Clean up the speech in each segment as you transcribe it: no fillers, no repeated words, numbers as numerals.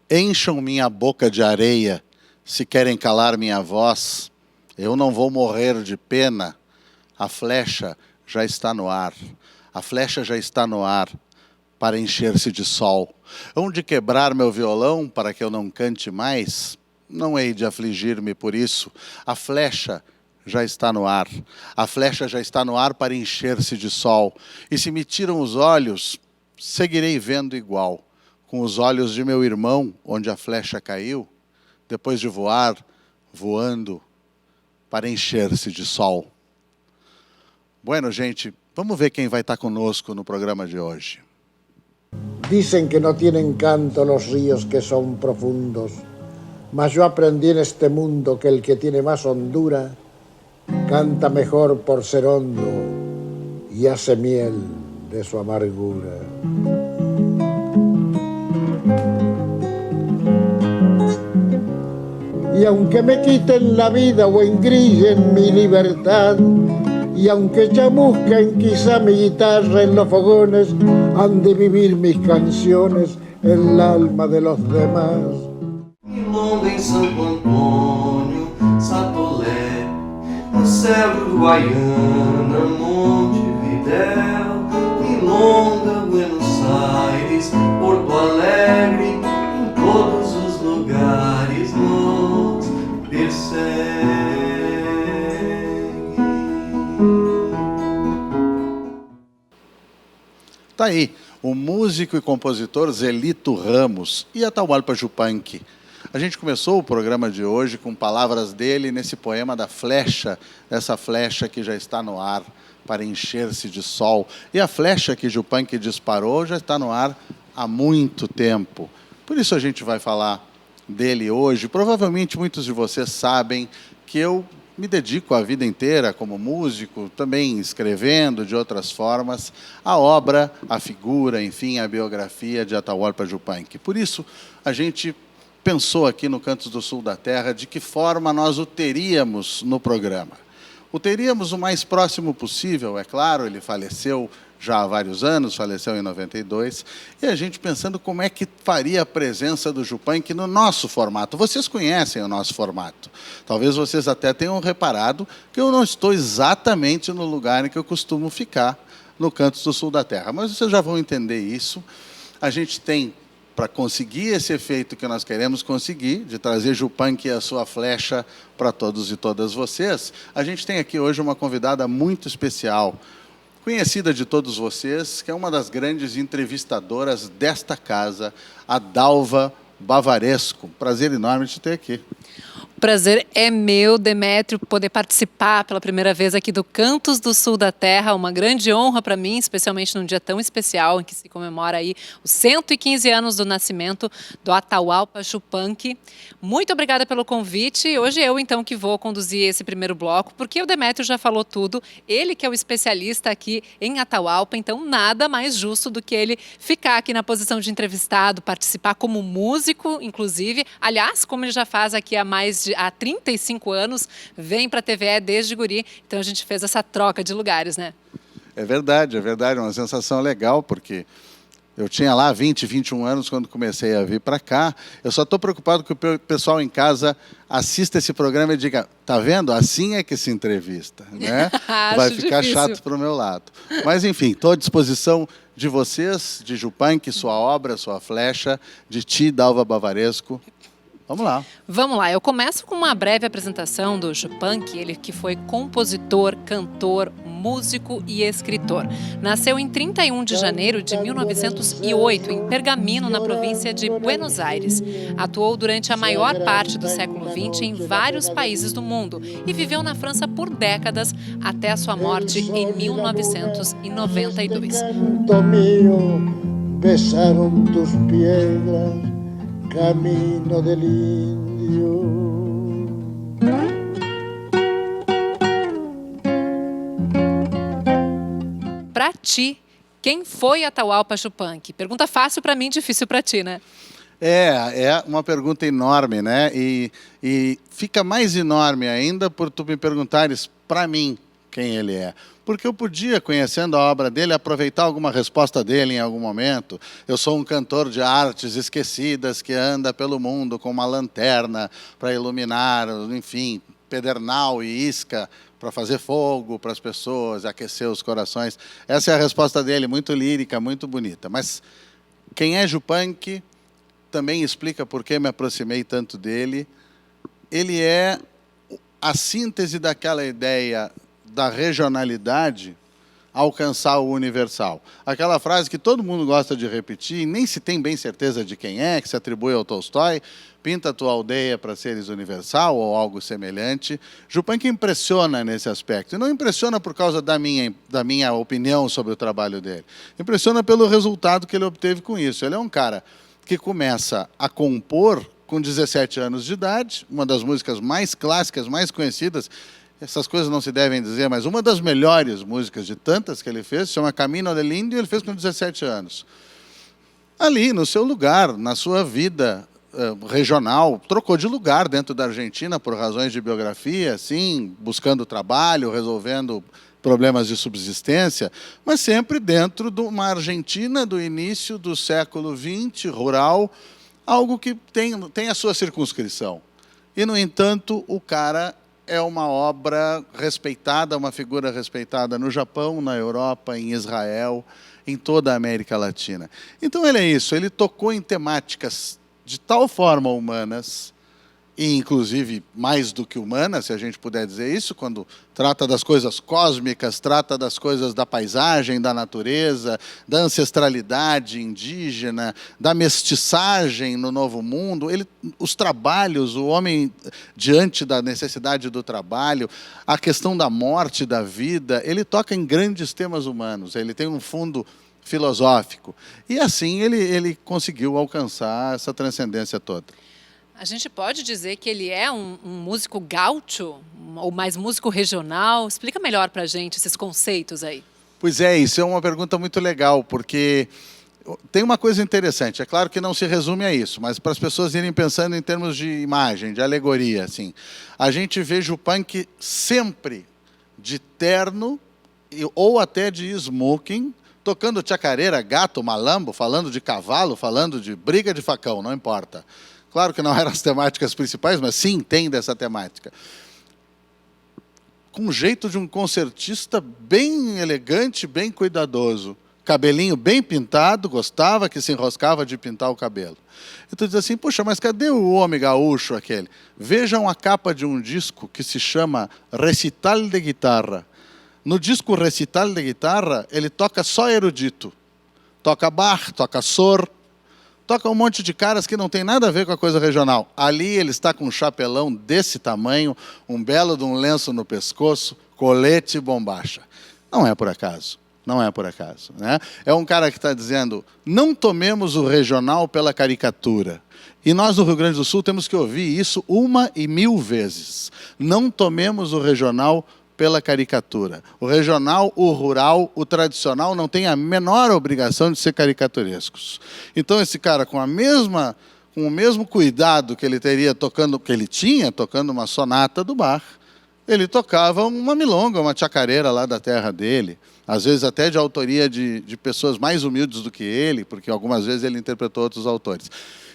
Encham minha boca de areia, se querem calar minha voz. Eu não vou morrer de pena. A flecha já está no ar. A flecha já está no ar para encher-se de sol. Hão de quebrar meu violão para que eu não cante mais? Não hei de afligir-me por isso. A flecha já está no ar. A flecha já está no ar para encher-se de sol. E se me tiram os olhos, seguirei vendo igual. Com os olhos de meu irmão, onde a flecha caiu, depois de voar, voando, para encher-se de sol. Bueno, gente, vamos ver quem vai estar conosco no programa de hoje. Dicen que no tienen canto los ríos que son profundos, mas yo aprendí en este mundo que el que tiene más hondura canta mejor por ser hondo y hace miel de su amargura. Y aunque me quiten la vida o engrillen mi libertad, y aunque chamusquen quizá mi guitarra en los fogones, han de vivir mis canciones en el alma de los demás. Milonga em Santo Antônio, Satolé, no céu de Uruguaiana, Montevidéu, Milonga, Buenos Aires, Porto Alegre, em todos os lugares nos persegue. Tá aí, o músico e compositor Zelito Ramos e Atahualpa Yupanqui. A gente começou o programa de hoje com palavras dele nesse poema da flecha, essa flecha que já está no ar para encher-se de sol. E a flecha que Yupanqui disparou já está no ar há muito tempo. Por isso a gente vai falar dele hoje. Provavelmente muitos de vocês sabem que eu me dedico a vida inteira como músico, também escrevendo de outras formas, a obra, a figura, enfim, a biografia de Atahualpa Yupanqui. Por isso, a gente pensou aqui no Cantos do Sul da Terra de que forma nós o teríamos no programa. O teríamos o mais próximo possível, é claro, ele faleceu já há vários anos, faleceu em 92, e a gente pensando como é que faria a presença do Yupanqui no nosso formato. Vocês conhecem o nosso formato. Talvez vocês até tenham reparado que eu não estou exatamente no lugar em que eu costumo ficar, no Cantos do Sul da Terra. Mas vocês já vão entender isso. A gente tem, para conseguir esse efeito que nós queremos conseguir, de trazer Yupanqui e a sua flecha para todos e todas vocês, a gente tem aqui hoje uma convidada muito especial, conhecida de todos vocês, que é uma das grandes entrevistadoras desta casa, a Dalva Bavaresco. Prazer enorme de ter aqui. O prazer é meu, Demétrio, poder participar pela primeira vez aqui do Cantos do Sul da Terra. Uma grande honra para mim, especialmente num dia tão especial em que se comemora aí os 115 anos do nascimento do Atahualpa Yupanqui. Muito obrigada pelo convite. Hoje eu, então, que vou conduzir esse primeiro bloco, porque o Demétrio já falou tudo. Ele que é o especialista aqui em Atahualpa, então nada mais justo do que ele ficar aqui na posição de entrevistado, participar como músico, inclusive. Aliás, como ele já faz aqui há 35 anos, vem para a TVE desde guri, então a gente fez essa troca de lugares, né? É verdade, uma sensação legal, porque eu tinha lá 20, 21 anos quando comecei a vir para cá. Eu só estou preocupado que o pessoal em casa assista esse programa e diga, tá vendo? Assim é que se entrevista, né? Vai ficar difícil. Chato para o meu lado. Mas, enfim, estou à disposição de vocês, de Yupanqui, sua obra, sua flecha, de ti, Dalva Bavaresco. Vamos lá. Vamos lá. Eu começo com uma breve apresentação do Yupanqui, ele que foi compositor, cantor, músico e escritor. Nasceu em 31 de janeiro de 1908, em Pergamino, na província de Buenos Aires. Atuou durante a maior parte do século XX em vários países do mundo e viveu na França por décadas, até a sua morte em 1992. Besaron tus piedras, camino del indio. ti, quem foi Atahualpa Yupanqui? Pergunta fácil para mim, difícil para ti, né? É uma pergunta enorme, né? E fica mais enorme ainda por tu me perguntares para mim quem ele é. Porque eu podia, conhecendo a obra dele, aproveitar alguma resposta dele em algum momento. Eu sou um cantor de artes esquecidas que anda pelo mundo com uma lanterna para iluminar, enfim, pedernal e isca para fazer fogo para as pessoas, aquecer os corações. Essa é a resposta dele, muito lírica, muito bonita. Mas quem é Yupanqui também explica por que me aproximei tanto dele. Ele é a síntese daquela ideia da regionalidade alcançar o universal. Aquela frase que todo mundo gosta de repetir, e nem se tem bem certeza de quem é, que se atribui ao Tolstói, pinta a tua aldeia para seres universal, ou algo semelhante. Yupanqui impressiona nesse aspecto. E não impressiona por causa da minha opinião sobre o trabalho dele. Impressiona pelo resultado que ele obteve com isso. Ele é um cara que começa a compor com 17 anos de idade, uma das músicas mais clássicas, mais conhecidas. Essas coisas não se devem dizer, mas uma das melhores músicas de tantas que ele fez, se chama Camino del Índio, ele fez com 17 anos. Ali, no seu lugar, na sua vida regional, trocou de lugar dentro da Argentina por razões de biografia, sim, buscando trabalho, resolvendo problemas de subsistência, mas sempre dentro de uma Argentina do início do século XX, rural, algo que tem a sua circunscrição. E, no entanto, o cara é uma obra respeitada, uma figura respeitada no Japão, na Europa, em Israel, em toda a América Latina. Então ele é isso, ele tocou em temáticas de tal forma humanas, e inclusive mais do que humanas, se a gente puder dizer isso, quando trata das coisas cósmicas, trata das coisas da paisagem, da natureza, da ancestralidade indígena, da mestiçagem no Novo Mundo, os trabalhos, o homem diante da necessidade do trabalho, a questão da morte, da vida, ele toca em grandes temas humanos, ele tem um fundo filosófico. E assim ele conseguiu alcançar essa transcendência toda. A gente pode dizer que ele é um músico gaúcho, ou mais músico regional? Explica melhor para a gente esses conceitos aí. Pois é, isso é uma pergunta muito legal, porque tem uma coisa interessante. É claro que não se resume a isso, mas para as pessoas irem pensando em termos de imagem, de alegoria, assim, a gente vê Yupanqui sempre de terno ou até de smoking, tocando chacareira, gato, malambo, falando de cavalo, falando de briga de facão, não importa. Claro que não eram as temáticas principais, mas sim tem dessa temática. Com o jeito de um concertista bem elegante, bem cuidadoso. Cabelinho bem pintado, gostava que se enroscava de pintar o cabelo. Então diz assim, puxa, mas cadê o homem gaúcho aquele? Vejam a capa de um disco que se chama Recital de Guitarra. No disco Recital de Guitarra, ele toca só erudito. Toca Bach, toca Sor, toca um monte de caras que não tem nada a ver com a coisa regional. Ali ele está com um chapelão desse tamanho, um belo de um lenço no pescoço, colete e bombacha. Não é por acaso. Não é por acaso, né? É um cara que está dizendo, não tomemos o regional pela caricatura. E nós, no Rio Grande do Sul, temos que ouvir isso 1 e 1000 vezes. Não tomemos o regional pela caricatura. O regional, o rural, o tradicional não tem a menor obrigação de ser caricaturescos. Então esse cara com o mesmo cuidado que ele teria tocando, que ele tinha tocando uma sonata do Bach, ele tocava uma milonga, uma chacareira lá da terra dele, às vezes até de autoria de pessoas mais humildes do que ele, porque algumas vezes ele interpretou outros autores.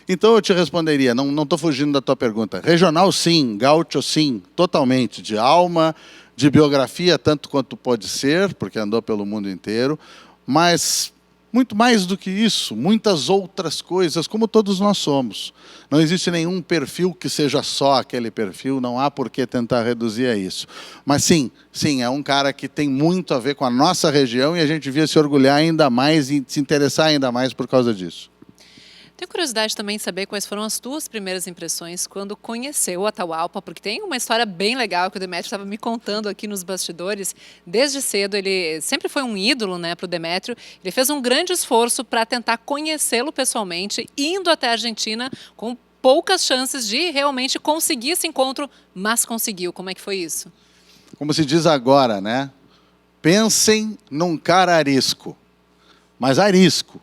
Então eu te responderia, não estou fugindo da tua pergunta, regional sim, gaúcho sim, totalmente, de alma, de biografia, tanto quanto pode ser, porque andou pelo mundo inteiro, mas muito mais do que isso, muitas outras coisas, como todos nós somos. Não existe nenhum perfil que seja só aquele perfil, não há por que tentar reduzir a isso. Mas sim, é um cara que tem muito a ver com a nossa região e a gente devia se orgulhar ainda mais e se interessar ainda mais por causa disso. Tenho curiosidade também de saber quais foram as tuas primeiras impressões quando conheceu o Atahualpa, porque tem uma história bem legal que o Demétrio estava me contando aqui nos bastidores. Desde cedo ele sempre foi um ídolo, né, para o Demétrio. Ele fez um grande esforço para tentar conhecê-lo pessoalmente, indo até a Argentina com poucas chances de realmente conseguir esse encontro, mas conseguiu. Como é que foi isso? Como se diz agora, né? Pensem num cara arisco, mas arisco,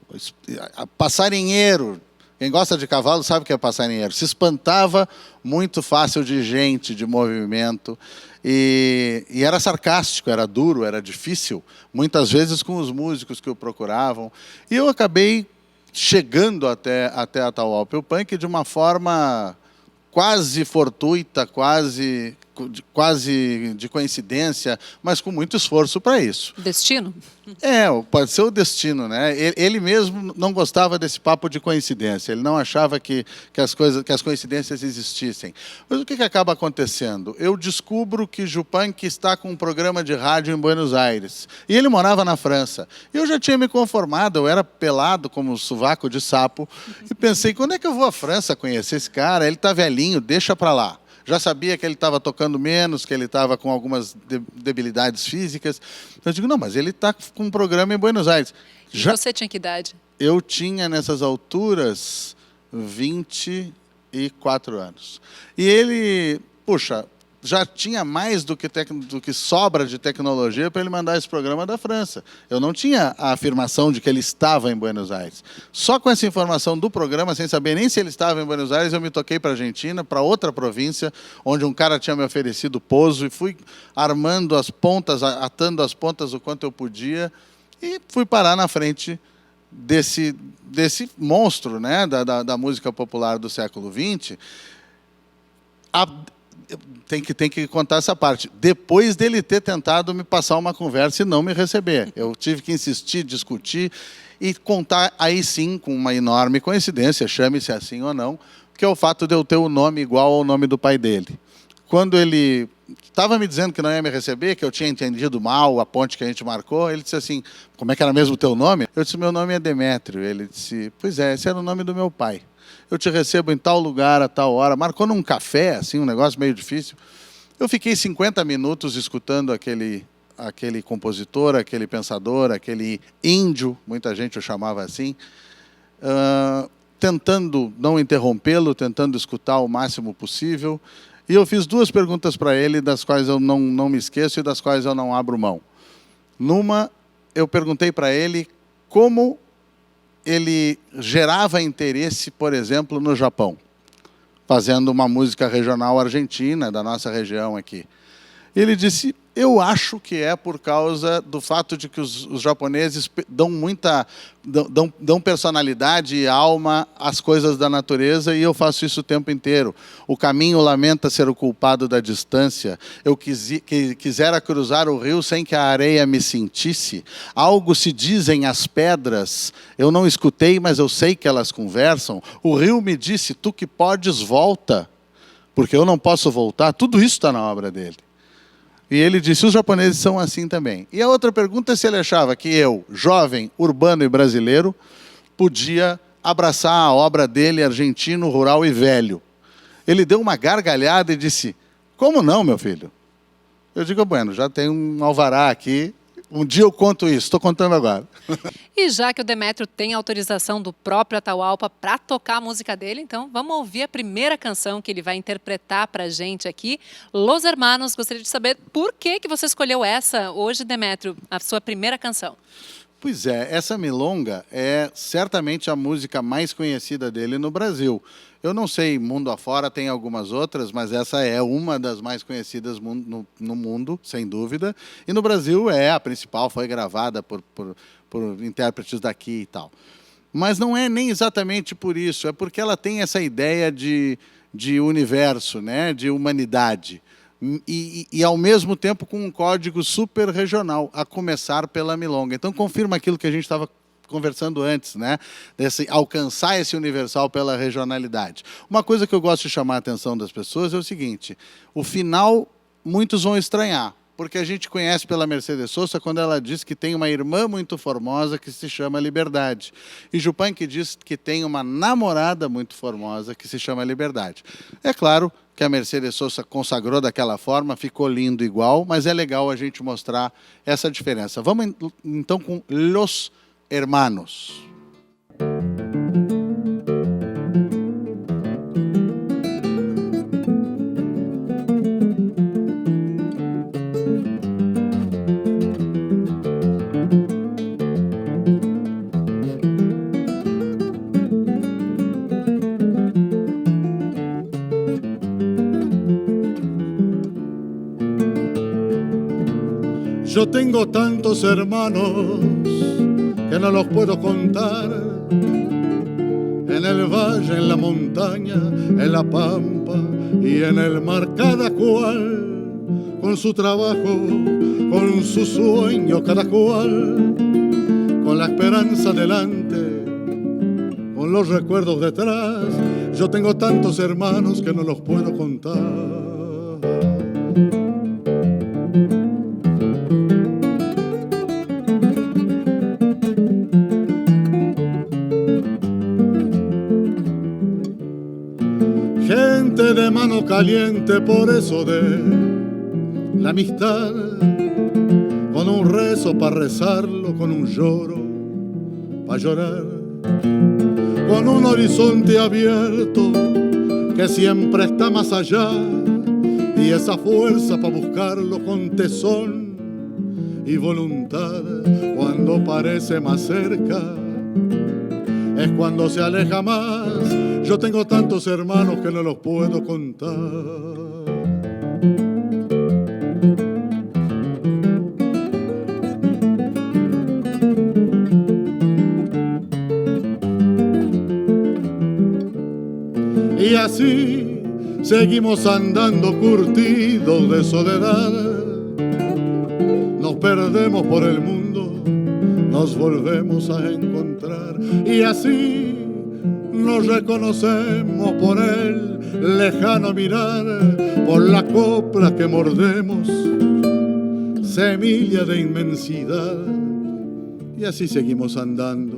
passarinheiro. Quem gosta de cavalo sabe o que é passarinheiro. Se espantava muito fácil de gente, de movimento, e era sarcástico, era duro, era difícil, muitas vezes com os músicos que o procuravam. E eu acabei chegando até Atahualpa Yupanqui de uma forma quase fortuita, quase de coincidência, mas com muito esforço para isso. Destino? Pode ser o destino, né? Ele mesmo não gostava desse papo de coincidência. Ele não achava que as coincidências existissem. Mas o que acaba acontecendo? Eu descubro que Yupanqui está com um programa de rádio em Buenos Aires. E ele morava na França. E eu já tinha me conformado, eu era pelado como um sovaco de sapo, e pensei, quando é que eu vou à França conhecer esse cara? Ele está velhinho, deixa para lá. Já sabia que ele estava tocando menos, que ele estava com algumas debilidades físicas. Então eu digo, não, mas ele está com um programa em Buenos Aires. E você tinha que idade? Eu tinha, nessas alturas, 24 anos. E ele, puxa, já tinha mais do que sobra de tecnologia para ele mandar esse programa da França. Eu não tinha a afirmação de que ele estava em Buenos Aires. Só com essa informação do programa, sem saber nem se ele estava em Buenos Aires, eu me toquei para a Argentina, para outra província, onde um cara tinha me oferecido pouso, e fui armando as pontas, atando as pontas o quanto eu podia, e fui parar na frente desse monstro, né, da música popular do século XX. Tem que contar essa parte. Depois dele ter tentado me passar uma conversa e não me receber. Eu tive que insistir, discutir e contar aí sim com uma enorme coincidência, chame-se assim ou não, que é o fato de eu ter o nome igual ao nome do pai dele. Quando ele estava me dizendo que não ia me receber, que eu tinha entendido mal a ponte que a gente marcou, ele disse assim, como é que era mesmo o teu nome? Eu disse, meu nome é Demétrio. Ele disse, pois é, esse era o nome do meu pai. Eu te recebo em tal lugar, a tal hora. Marcou num café, assim, um negócio meio difícil. Eu fiquei 50 minutos escutando aquele compositor, aquele pensador, aquele índio, muita gente o chamava assim, tentando não interrompê-lo, tentando escutar o máximo possível. E eu fiz 2 perguntas para ele, das quais eu não me esqueço e das quais eu não abro mão. Numa, eu perguntei para ele como ele gerava interesse, por exemplo, no Japão, fazendo uma música regional argentina, da nossa região aqui. Ele disse, eu acho que é por causa do fato de que os japoneses dão personalidade e alma às coisas da natureza, e eu faço isso o tempo inteiro. O caminho lamenta ser o culpado da distância. Eu quisera cruzar o rio sem que a areia me sentisse. Algo se dizem as pedras. Eu não escutei, mas eu sei que elas conversam. O rio me disse, tu que podes, volta. Porque eu não posso voltar. Tudo isso está na obra dele. E ele disse, os japoneses são assim também. E a outra pergunta é se ele achava que eu, jovem, urbano e brasileiro, podia abraçar a obra dele, argentino, rural e velho. Ele deu uma gargalhada e disse, como não, meu filho? Eu digo, bueno, já tem um alvará aqui, um dia eu conto isso, estou contando agora. E já que o Demétrio tem autorização do próprio Atahualpa para tocar a música dele, então vamos ouvir a primeira canção que ele vai interpretar para a gente aqui. Los Hermanos, gostaria de saber por que você escolheu essa hoje, Demétrio, a sua primeira canção. Pois é, essa milonga é certamente a música mais conhecida dele no Brasil. Eu não sei, mundo afora tem algumas outras, mas essa é uma das mais conhecidas no mundo, sem dúvida. E no Brasil a principal, foi gravada por intérpretes daqui e tal. Mas não é nem exatamente por isso, é porque ela tem essa ideia de universo, né, de humanidade. E ao mesmo tempo com um código super regional, a começar pela milonga. Então confirma aquilo que a gente estava conversando antes, né? Alcançar esse universal pela regionalidade. Uma coisa que eu gosto de chamar a atenção das pessoas é o seguinte, o final muitos vão estranhar, porque a gente conhece pela Mercedes Sosa quando ela diz que tem uma irmã muito formosa que se chama Liberdade. E Yupanqui diz que tem uma namorada muito formosa que se chama Liberdade. É claro que a Mercedes Sosa consagrou daquela forma, ficou lindo igual, mas é legal a gente mostrar essa diferença. Vamos então com Los Hermanos. Yo tengo tantos hermanos que no los puedo contar. En el valle, en la montaña, en la pampa y en el mar, cada cual con su trabajo, con su sueño, cada cual con la esperanza delante, con los recuerdos detrás. Yo tengo tantos hermanos que no los puedo contar. Gente de mano caliente, por eso de la amistad, con un rezo para rezarlo, con un lloro para llorar, con un horizonte abierto que siempre está más allá, y esa fuerza para buscarlo con tesón y voluntad. Cuando parece más cerca es cuando se aleja más. Yo tengo tantos hermanos que no los puedo contar. Y así seguimos andando curtidos de soledad. Nos perdemos por el mundo, nos volvemos a encontrar. Y así nos reconocemos por el lejano mirar, por la copla que mordemos, semilla de inmensidad. Y así seguimos andando,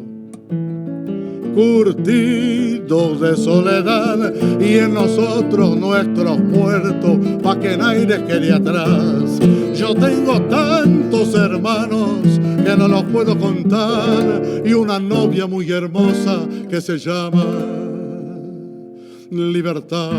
curtidos de soledad, y en nosotros nuestros muertos, pa' que nadie quede atrás. Yo tengo tantos hermanos que no los puedo contar, y una novia muy hermosa que se llama Libertad.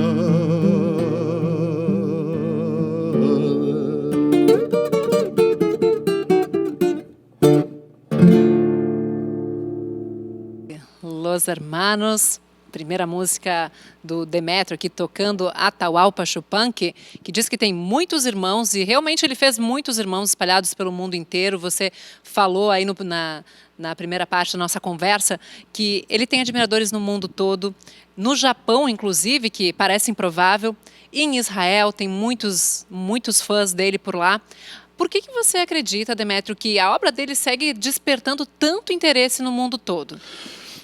Los Hermanos, primeira música do Demétrio aqui tocando Atahualpa Yupanqui, que diz que tem muitos irmãos, e realmente ele fez muitos irmãos espalhados pelo mundo inteiro. Você falou aí na primeira parte da nossa conversa que ele tem admiradores no mundo todo, no Japão inclusive, que parece improvável, e em Israel tem muitos fãs dele por lá. Por que você acredita, Demétrio, que a obra dele segue despertando tanto interesse no mundo todo?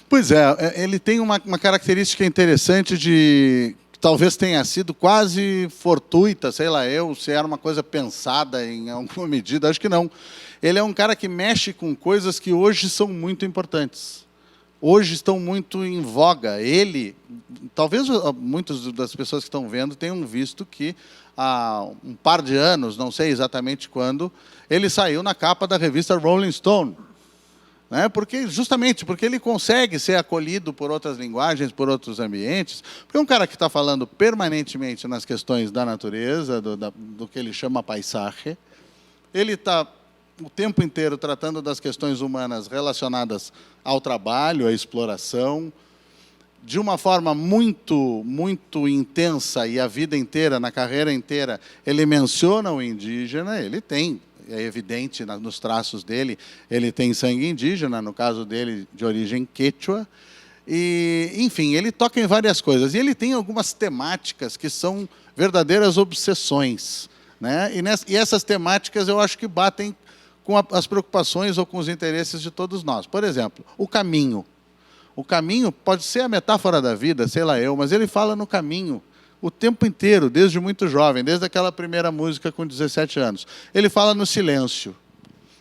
Pois é, ele tem uma característica interessante de que talvez tenha sido quase fortuita, sei lá se era uma coisa pensada em alguma medida, acho que não. Ele é um cara que mexe com coisas que hoje são muito importantes. Hoje estão muito em voga. Ele, talvez muitas das pessoas que estão vendo tenham visto que há um par de anos, não sei exatamente quando, ele saiu na capa da revista Rolling Stone. Né? Justamente porque ele consegue ser acolhido por outras linguagens, por outros ambientes, porque é um cara que está falando permanentemente nas questões da natureza, do que ele chama paisaje. Ele está o tempo inteiro tratando das questões humanas relacionadas ao trabalho, à exploração, de uma forma muito, muito intensa, e a vida inteira, na carreira inteira, ele menciona o indígena. Ele tem, é evidente nos traços dele, ele tem sangue indígena, no caso dele, de origem quechua. E, enfim, ele toca em várias coisas. E ele tem algumas temáticas que são verdadeiras obsessões. Né? E essas temáticas eu acho que batem com as preocupações ou com os interesses de todos nós. Por exemplo, o caminho. O caminho pode ser a metáfora da vida, sei lá mas ele fala no caminho o tempo inteiro, desde muito jovem, desde aquela primeira música com 17 anos. Ele fala no silêncio.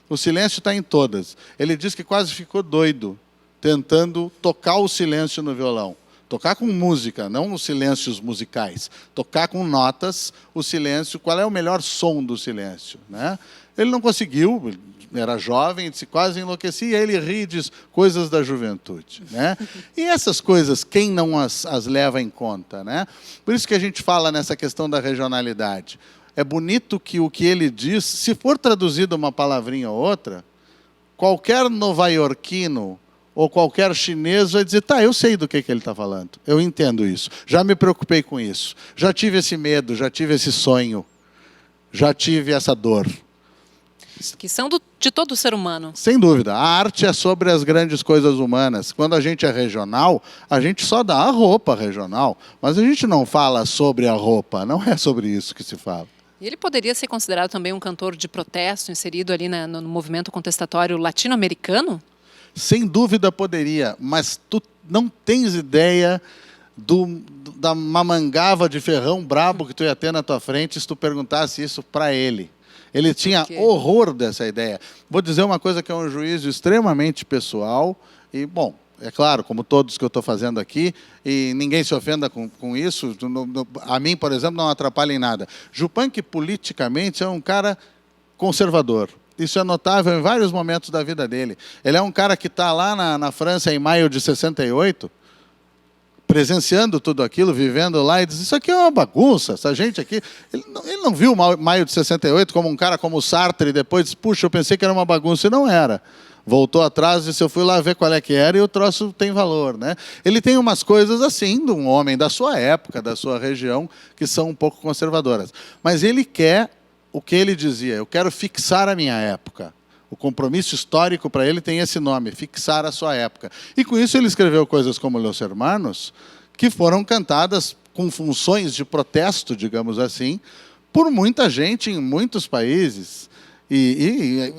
O silêncio está em todas. Ele diz que quase ficou doido tentando tocar o silêncio no violão. Tocar com música, não os silêncios musicais. Tocar com notas o silêncio. Qual é o melhor som do silêncio? Né? Ele não conseguiu, era jovem, se quase enlouquecia, ele ri e diz coisas da juventude. Né? E essas coisas, quem não as leva em conta? Né? Por isso que a gente fala nessa questão da regionalidade. É bonito que o que ele diz, se for traduzido uma palavrinha ou outra, qualquer nova-iorquino ou qualquer chinês vai dizer, eu sei do que ele está falando, eu entendo isso, já me preocupei com isso, já tive esse medo, já tive esse sonho, já tive essa dor. que são de todo ser humano. Sem dúvida. A arte é sobre as grandes coisas humanas. Quando a gente é regional, a gente só dá a roupa regional, mas a gente não fala sobre a roupa, não é sobre isso que se fala. E ele poderia ser considerado também um cantor de protesto, inserido ali no movimento contestatório latino-americano? Sem dúvida poderia, mas tu não tens ideia da mamangava de ferrão brabo que tu ia ter na tua frente se tu perguntasse isso para ele. Ele tinha horror dessa ideia. Vou dizer uma coisa que é um juízo extremamente pessoal e, bom, é claro, como todos que eu estou fazendo aqui, e ninguém se ofenda com isso, a mim, por exemplo, não atrapalha em nada. Yupanqui, politicamente, é um cara conservador. Isso é notável em vários momentos da vida dele. Ele é um cara que está lá na França em maio de 68, presenciando tudo aquilo, vivendo lá, e diz, isso aqui é uma bagunça, essa gente aqui... Ele não viu maio de 68 como um cara como o Sartre, e depois disse, puxa, eu pensei que era uma bagunça, e não era. Voltou atrás e disse, eu fui lá ver qual é que era, e o troço tem valor, né? Ele tem umas coisas assim, de um homem da sua época, da sua região, que são um pouco conservadoras. Mas ele quer o que ele dizia, eu quero fixar a minha época. O compromisso histórico para ele tem esse nome, fixar a sua época. E com isso ele escreveu coisas como Los Hermanos, que foram cantadas com funções de protesto, digamos assim, por muita gente em muitos países. E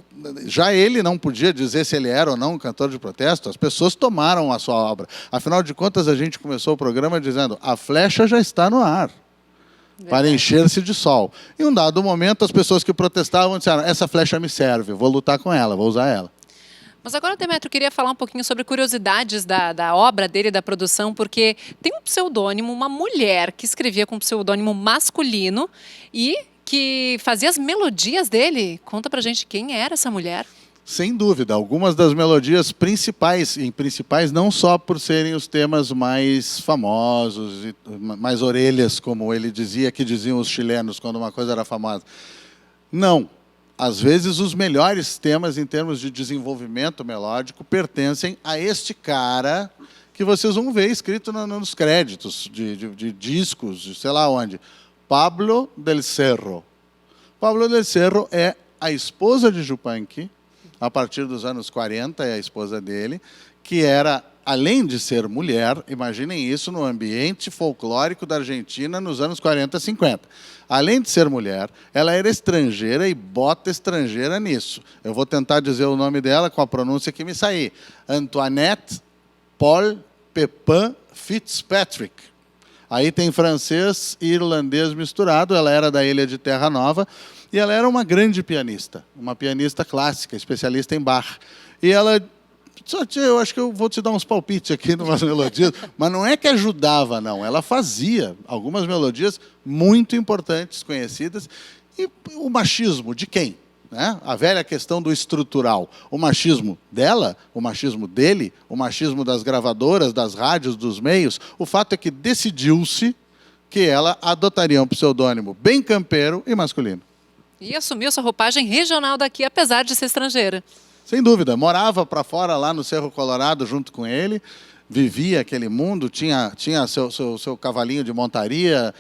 já ele não podia dizer se ele era ou não um cantor de protesto, as pessoas tomaram a sua obra. Afinal de contas, a gente começou o programa dizendo, a flecha já está no ar. Para encher-se de sol. Em um dado momento, as pessoas que protestavam disseram, essa flecha me serve, vou lutar com ela, vou usar ela. Mas agora, Demétrio, eu queria falar um pouquinho sobre curiosidades da obra dele, da produção, porque tem um pseudônimo, uma mulher que escrevia com um pseudônimo masculino e que fazia as melodias dele. Conta pra gente quem era essa mulher. Sem dúvida, algumas das melodias principais, e principais não só por serem os temas mais famosos, e mais orelhas, como ele dizia, que diziam os chilenos quando uma coisa era famosa. Não. Às vezes, os melhores temas em termos de desenvolvimento melódico pertencem a este cara que vocês vão ver escrito nos créditos de discos, de sei lá onde. Pablo del Cerro. Pablo del Cerro é a esposa de Yupanqui, a partir dos anos 40, é a esposa dele, que era, além de ser mulher, imaginem isso no ambiente folclórico da Argentina nos anos 40 e 50. Além de ser mulher, ela era estrangeira e bota estrangeira nisso. Eu vou tentar dizer o nome dela com a pronúncia que me sair. Antoinette Paul Pepin Fitzpatrick. Aí tem francês e irlandês misturado, ela era da ilha de Terra Nova, e ela era uma grande pianista, uma pianista clássica, especialista em Bach. E ela disse, eu acho que eu vou te dar uns palpites aqui em umas melodias, mas não é que ajudava, não, ela fazia algumas melodias muito importantes, conhecidas, e o machismo de quem? Né? A velha questão do estrutural. O machismo dela, o machismo dele, o machismo das gravadoras, das rádios, dos meios, o fato é que decidiu-se que ela adotaria um pseudônimo bem campeiro e masculino. E assumiu sua roupagem regional daqui, apesar de ser estrangeira. Sem dúvida. Morava para fora, lá no Cerro Colorado, junto com ele. Vivia aquele mundo, tinha seu cavalinho de montaria.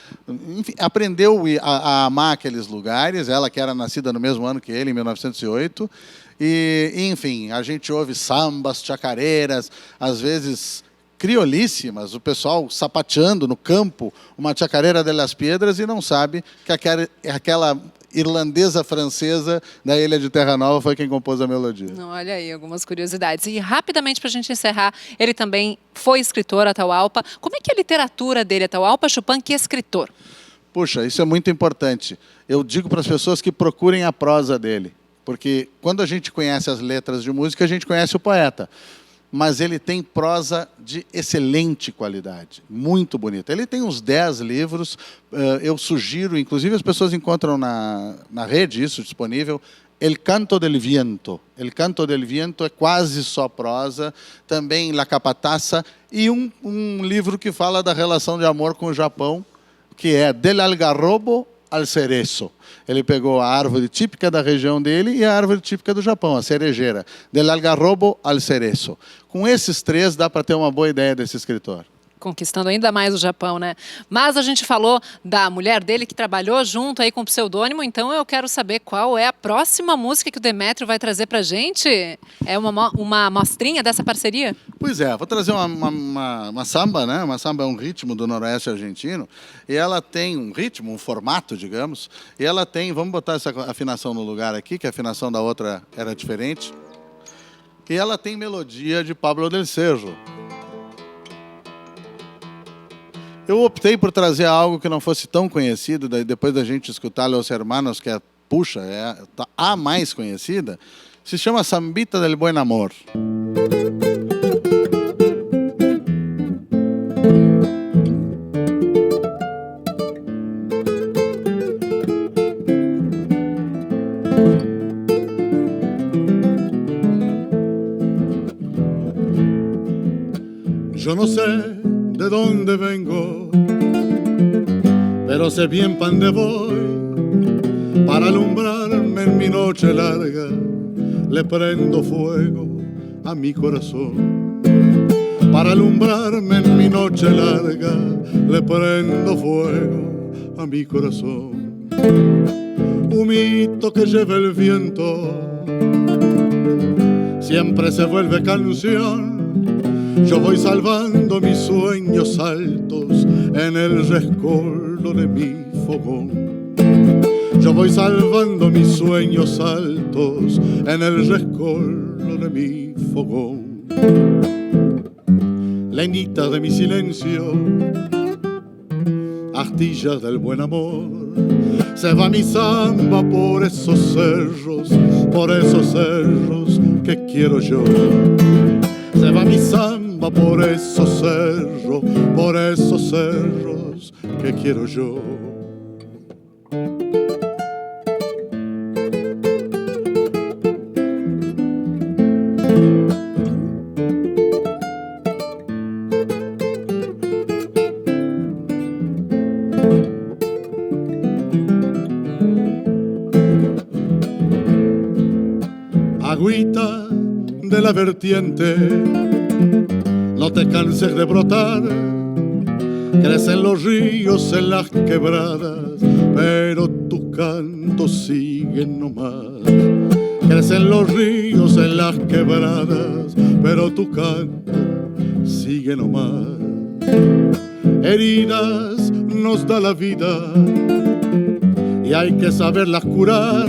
Enfim, aprendeu a amar aqueles lugares. Ela que era nascida no mesmo ano que ele, em 1908. E, enfim, a gente ouve sambas, chacareiras, às vezes criolíssimas, o pessoal sapateando no campo uma chacareira de las Piedras e não sabe que aquela irlandesa francesa da ilha de Terra Nova foi quem compôs a melodia. Olha aí, algumas curiosidades. E rapidamente, para a gente encerrar, ele também foi escritor, Atahualpa. Como é que é a literatura dele, Atahualpa Yupanqui, é escritor? Puxa, isso é muito importante. Eu digo para as pessoas que procurem a prosa dele, porque quando a gente conhece as letras de música, a gente conhece o poeta. Mas ele tem prosa de excelente qualidade, muito bonita. Ele tem uns 10 livros, eu sugiro, inclusive as pessoas encontram na rede isso disponível, El Canto del Viento. El Canto del Viento é quase só prosa, também La Capatassa, e um livro que fala da relação de amor com o Japão, que é Del Algarrobo al Cerezo. Ele pegou a árvore típica da região dele e a árvore típica do Japão, a cerejeira. Del Algarrobo al Cerezo. Com esses três, dá para ter uma boa ideia desse escritor. conquistando ainda mais o Japão, né? Mas a gente falou da mulher dele que trabalhou junto aí com o pseudônimo, então eu quero saber qual é a próxima música que o Demétrio vai trazer pra gente. É uma amostrinha dessa parceria? Pois é, vou trazer uma samba, né? Uma samba é um ritmo do noroeste argentino, e ela tem um ritmo, um formato, digamos, e ela tem, vamos botar essa afinação no lugar aqui, que a afinação da outra era diferente, e ela tem melodia de Pablo del Cerro. Eu optei por trazer algo que não fosse tão conhecido, depois da gente escutar Los Hermanos, que é, puxa, é a mais conhecida, se chama Sambita del Buen Amor. Yo no sé de dónde vengo, pero sé bien pa' dónde voy. Para alumbrarme en mi noche larga, le prendo fuego a mi corazón. Para alumbrarme en mi noche larga, le prendo fuego a mi corazón. Humito que lleva el viento, siempre se vuelve canción. Yo voy salvando mis sueños altos en el rescoldo de mi fogón. Yo voy salvando mis sueños altos en el rescoldo de mi fogón. Leñita de mi silencio, astilla del buen amor, se va mi samba por esos cerros que quiero yo. Se va mi samba por esos cerros que quiero yo. Agüita de la vertiente, no te canses de brotar. Crecen los ríos en las quebradas, pero tu canto sigue nomás. Crecen los ríos en las quebradas, pero tu canto sigue nomás. Heridas nos da la vida y hay que saberlas curar.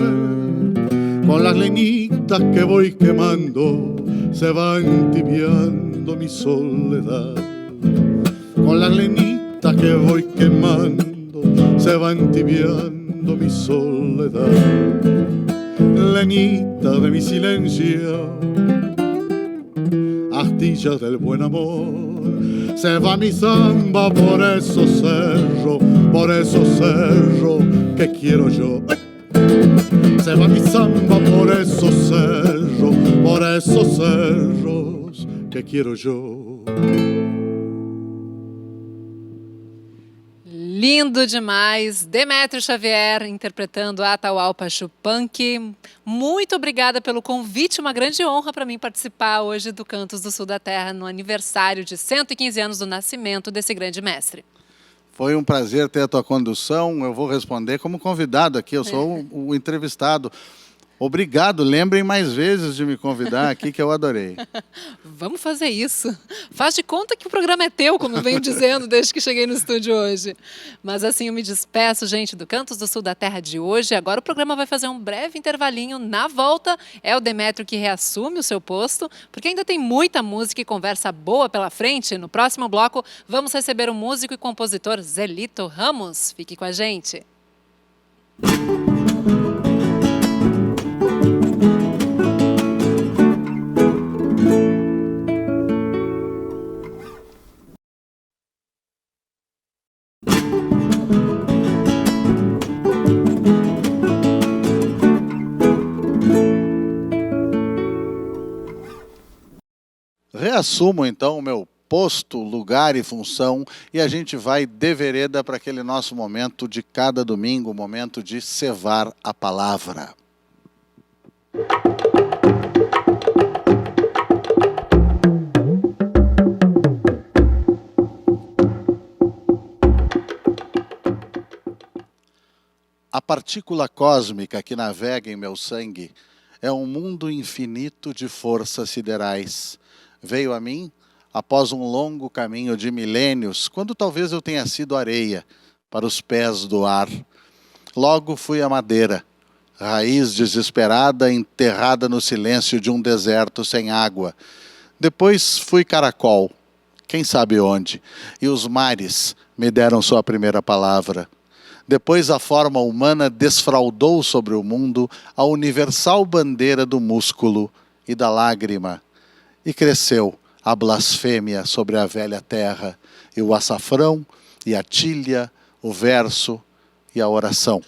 Con las leñitas que voy quemando se va entibiando mi soledad. Con las leñitas que voy quemando se va entibiando mi soledad. Leñita de mi silencio, astilla del buen amor, se va mi samba por esos cerros que quiero yo. Se va mi samba por esos cerros que quiero yo. Lindo demais, Demétrio Xavier interpretando Atahualpa Yupanqui. Muito obrigada pelo convite, uma grande honra para mim participar hoje do Cantos do Sul da Terra, no aniversário de 115 anos do nascimento desse grande mestre. Foi um prazer ter a tua condução. Eu vou responder como convidado aqui, eu sou o entrevistado. Obrigado, lembrem mais vezes de me convidar aqui, que eu adorei. Vamos fazer isso. Faz de conta que o programa é teu, como eu venho dizendo desde que cheguei no estúdio hoje. Mas assim eu me despeço, gente, do Cantos do Sul da Terra de hoje. Agora o programa vai fazer um breve intervalinho. Na volta é o Demétrio que reassume o seu posto, porque ainda tem muita música e conversa boa pela frente. No próximo bloco vamos receber o músico e compositor Zelito Ramos. Fique com a gente. Reassumo então o meu posto, lugar e função e a gente vai de vereda para aquele nosso momento de cada domingo, o momento de cevar a palavra. A partícula cósmica que navega em meu sangue é um mundo infinito de forças siderais. Veio a mim após um longo caminho de milênios, quando talvez eu tenha sido areia para os pés do ar. Logo fui a madeira, raiz desesperada enterrada no silêncio de um deserto sem água. Depois fui caracol, quem sabe onde, e os mares me deram sua primeira palavra. Depois a forma humana desfraldou sobre o mundo a universal bandeira do músculo e da lágrima, e cresceu a blasfêmia sobre a velha terra, e o açafrão, e a tilha, o verso e a oração.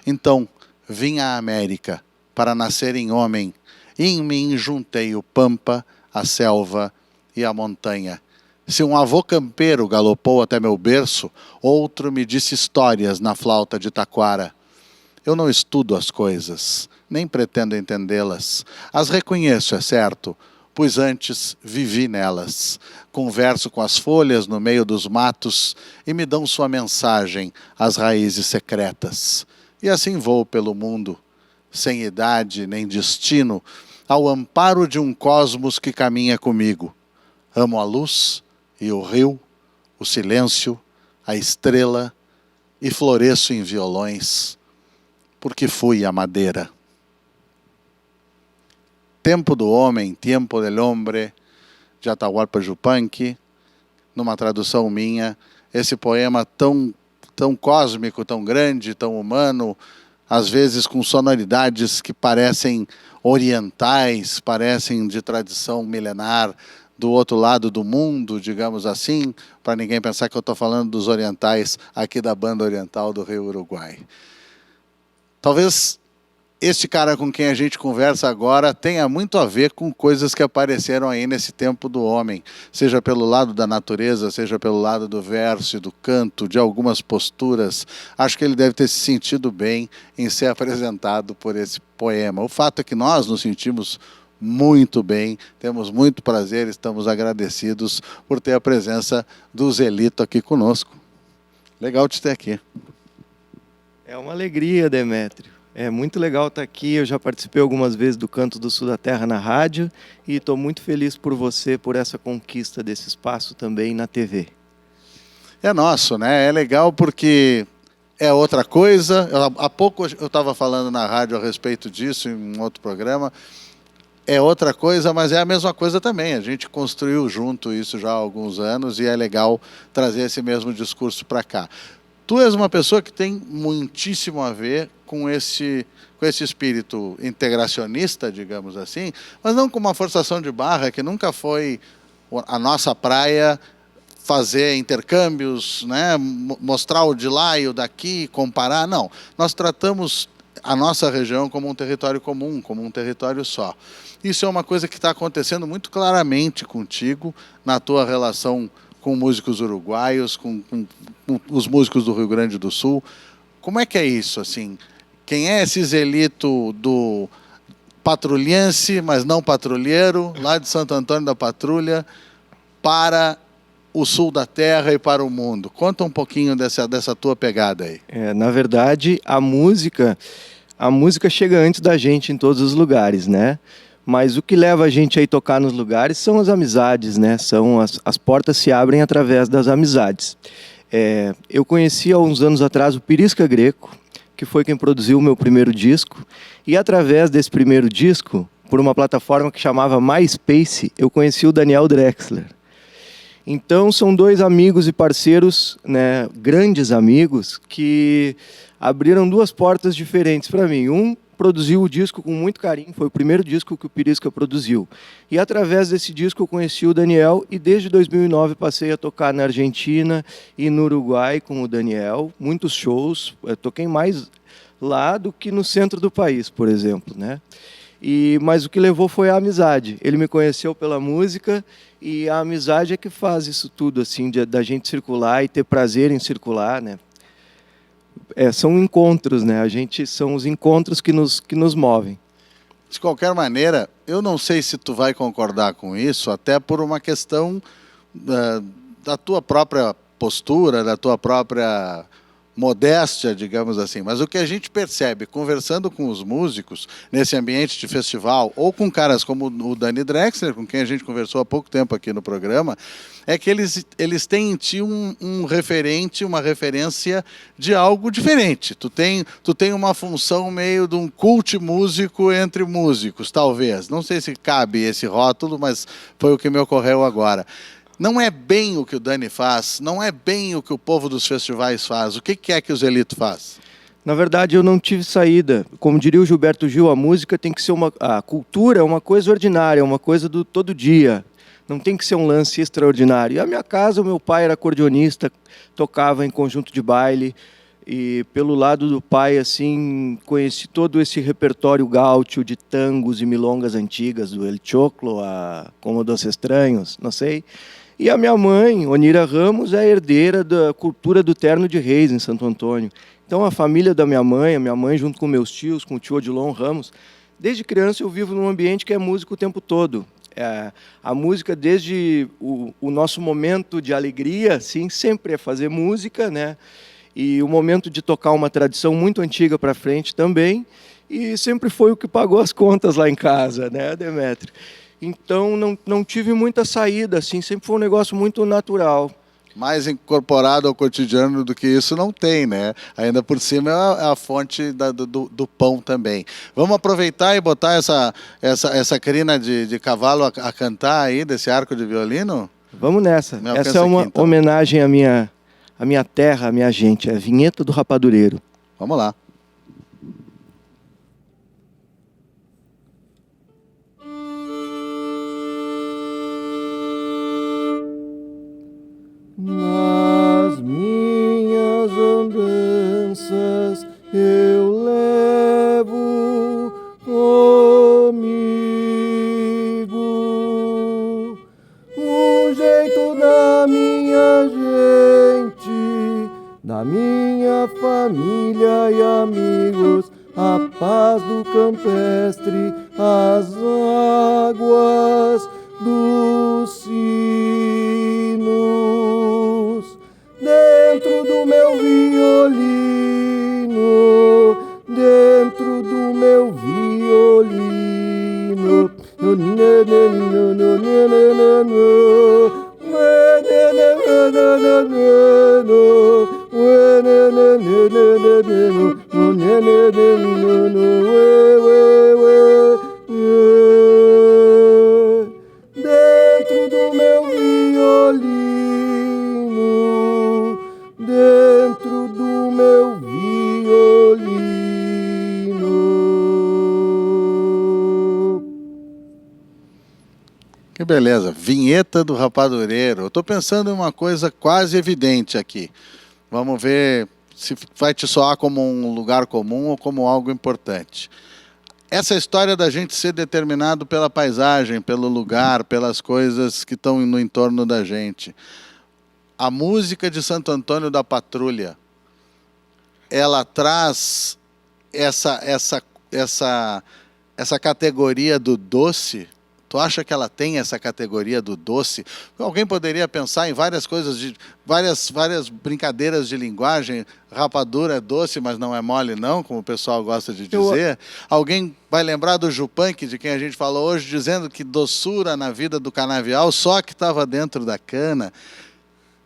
Então vim à América para nascer em homem, e em mim juntei o pampa, a selva e a montanha. Se um avô campeiro galopou até meu berço, outro me disse histórias na flauta de taquara. Eu não estudo as coisas, nem pretendo entendê-las. As reconheço, é certo, pois antes vivi nelas. Converso com as folhas no meio dos matos e me dão sua mensagem, as raízes secretas. E assim vou pelo mundo, sem idade nem destino, ao amparo de um cosmos que caminha comigo. Amo a luz e o rio, o silêncio, a estrela, e floresço em violões, porque fui a madeira. Tempo do Homem, Tempo del Hombre, de Atahualpa Yupanqui, numa tradução minha, esse poema tão cósmico, tão grande, tão humano, às vezes com sonoridades que parecem orientais, parecem de tradição milenar, do outro lado do mundo, digamos assim, para ninguém pensar que eu estou falando dos orientais aqui da banda oriental do Rio Uruguai. Talvez este cara com quem a gente conversa agora tenha muito a ver com coisas que apareceram aí nesse tempo do homem, seja pelo lado da natureza, seja pelo lado do verso e do canto, de algumas posturas. Acho que ele deve ter se sentido bem em ser apresentado por esse poema. O fato é que nós nos sentimos muito bem, temos muito prazer, estamos agradecidos por ter a presença do Zelito aqui conosco. Legal te ter aqui. É uma alegria, Demétrio. É muito legal estar aqui. Eu já participei algumas vezes do Canto do Sul da Terra na rádio e estou muito feliz por você, por essa conquista desse espaço também na TV. É nosso, né? É legal porque é outra coisa. Há pouco eu estava falando na rádio a respeito disso, em um outro programa. É outra coisa, mas é a mesma coisa também. A gente construiu junto isso já há alguns anos e é legal trazer esse mesmo discurso para cá. Tu és uma pessoa que tem muitíssimo a ver com esse espírito integracionista, digamos assim, mas não com uma forçação de barra, que nunca foi a nossa praia fazer intercâmbios, né? Mostrar o de lá e o daqui, comparar. Não, nós tratamos a nossa região como um território comum, como um território só. Isso é uma coisa que está acontecendo muito claramente contigo, na tua relação com músicos uruguaios, com os músicos do Rio Grande do Sul. Como é que é isso, assim? Quem é esse Zelito do patrulhense, mas não patrulheiro, lá de Santo Antônio da Patrulha, para o sul da terra e para o mundo? Conta um pouquinho dessa tua pegada aí. Na verdade, a música chega antes da gente em todos os lugares, né? Mas o que leva a gente a ir tocar nos lugares são as amizades, né? São as portas se abrem através das amizades. Eu conheci há uns anos atrás o Pirisca Greco, que foi quem produziu o meu primeiro disco, e através desse primeiro disco, por uma plataforma que chamava MySpace, eu conheci o Daniel Drexler. Então são dois amigos e parceiros, né, grandes amigos, que abriram duas portas diferentes para mim. Um produziu o disco com muito carinho, foi o primeiro disco que o Pirisca produziu. E através desse disco eu conheci o Daniel e desde 2009 passei a tocar na Argentina e no Uruguai com o Daniel. Muitos shows, eu toquei mais lá do que no centro do país, por exemplo, né? Mas o que levou foi a amizade. Ele me conheceu pela música e a amizade é que faz isso tudo, assim, da gente circular e ter prazer em circular, né? São encontros, né? São os encontros que nos movem. De qualquer maneira, eu não sei se tu vai concordar com isso, até por uma questão da tua própria postura, da tua própria modéstia, digamos assim, mas o que a gente percebe conversando com os músicos nesse ambiente de festival, ou com caras como o Dani Drexler, com quem a gente conversou há pouco tempo aqui no programa, é que eles têm em ti um referente, uma referência de algo diferente. Tu tem uma função meio de um cult músico entre músicos, talvez. Não sei se cabe esse rótulo, mas foi o que me ocorreu agora. Não é bem o que o Dani faz, não é bem o que o povo dos festivais faz. O que é que o Zelito faz? Na verdade, eu não tive saída. Como diria o Gilberto Gil, a música tem que ser a cultura é uma coisa ordinária, uma coisa do todo dia. Não tem que ser um lance extraordinário. E a minha casa, o meu pai era acordeonista, tocava em conjunto de baile. E pelo lado do pai, assim, conheci todo esse repertório gaúcho de tangos e milongas antigas, do El Choclo a Como Doce Estranhos, não sei. E a minha mãe, Onira Ramos, é herdeira da cultura do terno de reis em Santo Antônio. Então a família da minha mãe junto com meus tios, com o tio Odilon Ramos, desde criança eu vivo num ambiente que é música o tempo todo. A música, desde o nosso momento de alegria, assim, sempre é fazer música, né? E o momento de tocar uma tradição muito antiga para frente também, e sempre foi o que pagou as contas lá em casa, né, Demétrio? Então não tive muita saída, assim, sempre foi um negócio muito natural. Mais incorporado ao cotidiano do que isso não tem, né? Ainda por cima é a fonte do pão também. Vamos aproveitar e botar essa crina de cavalo a cantar aí, desse arco de violino? Vamos nessa. Essa é uma aqui, então, homenagem à minha terra, à minha gente. É a Vinheta do Rapadureiro. Vamos lá. Nas minhas andanças eu levo comigo o jeito da minha gente, da minha família e amigos, a paz do campestre, as águas dos sinos, dentro do meu violino, dentro do meu violino. Dentro do meu violino, dentro do meu violino. Que beleza, Vinheta do Rapadureiro. Eu estou pensando em uma coisa quase evidente aqui. Vamos ver se vai te soar como um lugar comum ou como algo importante. Essa história da gente ser determinado pela paisagem, pelo lugar, pelas coisas que estão no entorno da gente. A música de Santo Antônio da Patrulha, ela traz essa categoria do doce. Tu acha que ela tem essa categoria do doce? Alguém poderia pensar em várias coisas, várias brincadeiras de linguagem. Rapadura é doce, mas não é mole não, como o pessoal gosta de dizer. Alguém vai lembrar do Jupunk, de quem a gente falou hoje, dizendo que doçura na vida do canavial só que estava dentro da cana.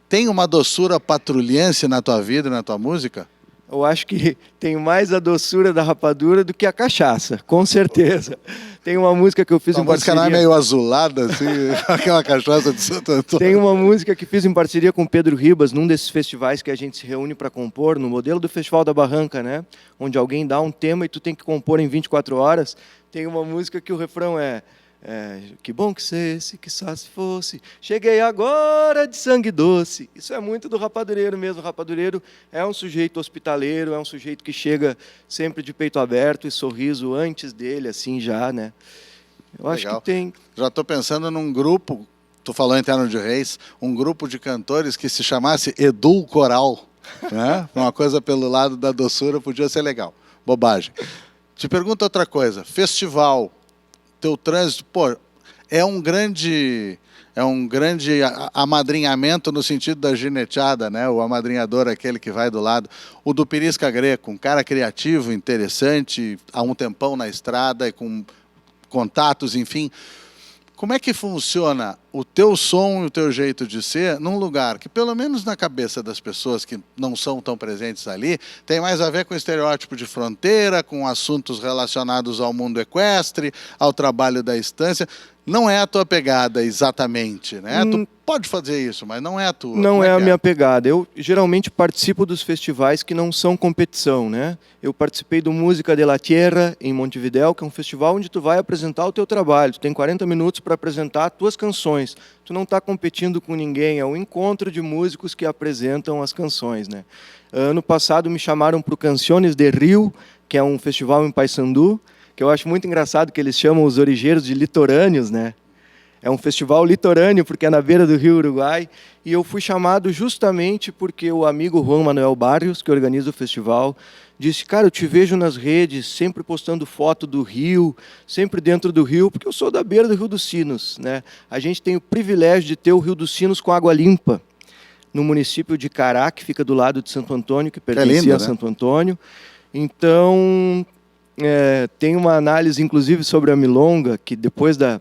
Tem uma doçura patrulhense na tua vida e na tua música? Eu acho que tem mais a doçura da rapadura do que a cachaça, com certeza. Tem uma música que eu fiz em parceria... A música não é meio azulada, assim, aquela cachaça de Santo Antônio. Tem uma música que fiz em parceria com o Pedro Ribas, num desses festivais que a gente se reúne para compor, no modelo do Festival da Barranca, né? Onde alguém dá um tema e tu tem que compor em 24 horas. Tem uma música que o refrão é que bom que cesse, que só se fosse, cheguei agora de sangue doce. Isso é muito do rapadureiro mesmo. O rapadureiro é um sujeito hospitaleiro, é um sujeito que chega sempre de peito aberto e sorriso antes dele, assim já, né? Eu acho que tem... Já estou pensando num grupo, tu falou em Terno de Reis, um grupo de cantores que se chamasse Edulcoral, né? Uma coisa pelo lado da doçura podia ser legal. Bobagem. Te pergunto outra coisa, festival... Teu trânsito, pô, é um grande é um grande amadrinhamento no sentido da gineteada, né? O amadrinhador, aquele que vai do lado. O do Pirisca Greco, um cara criativo, interessante, há um tempão na estrada e com contatos, enfim. Como é que funciona o teu som e o teu jeito de ser num lugar que, pelo menos na cabeça das pessoas que não são tão presentes ali, tem mais a ver com o estereótipo de fronteira, com assuntos relacionados ao mundo equestre, ao trabalho da estância? Não é a tua pegada exatamente, né? Tu pode fazer isso, mas não é a tua. Não é a minha pegada. Eu geralmente participo dos festivais que não são competição, né? Eu participei do Música de la Tierra em Montevidéu, que é um festival onde tu vai apresentar o teu trabalho. Tu tem 40 minutos para apresentar as tuas canções. Tu não está competindo com ninguém, é um encontro de músicos que apresentam as canções, né? Ano passado me chamaram para o Canciones de Rio, que é um festival em Paysandú, que eu acho muito engraçado que eles chamam os origeiros de litorâneos, né? É um festival litorâneo, porque é na beira do Rio Uruguai, e eu fui chamado justamente porque o amigo Juan Manuel Barrios, que organiza o festival, disse, cara, eu te vejo nas redes, sempre postando foto do rio, sempre dentro do rio, porque eu sou da beira do Rio dos Sinos, né? A gente tem o privilégio de ter o Rio dos Sinos com água limpa, no município de Cará, que fica do lado de Santo Antônio, que pertencia a Santo Antônio. Então, tem uma análise, inclusive, sobre a milonga, que depois da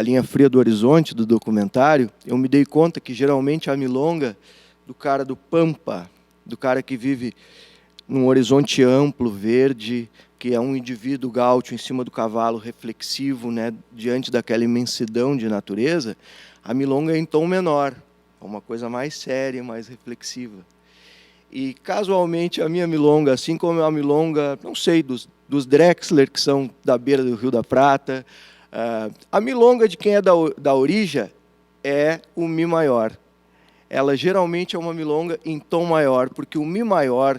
linha fria do horizonte, do documentário, eu me dei conta que, geralmente, a milonga do cara do Pampa, do cara que vive num horizonte amplo, verde, que é um indivíduo gaúcho em cima do cavalo, reflexivo, né, diante daquela imensidão de natureza, a milonga é em tom menor, é uma coisa mais séria, mais reflexiva. E, casualmente, a minha milonga, assim como a milonga, não sei, dos Drexler, que são da beira do Rio da Prata, a milonga de quem é da origem é o Mi maior. Ela geralmente é uma milonga em tom maior, porque o Mi maior,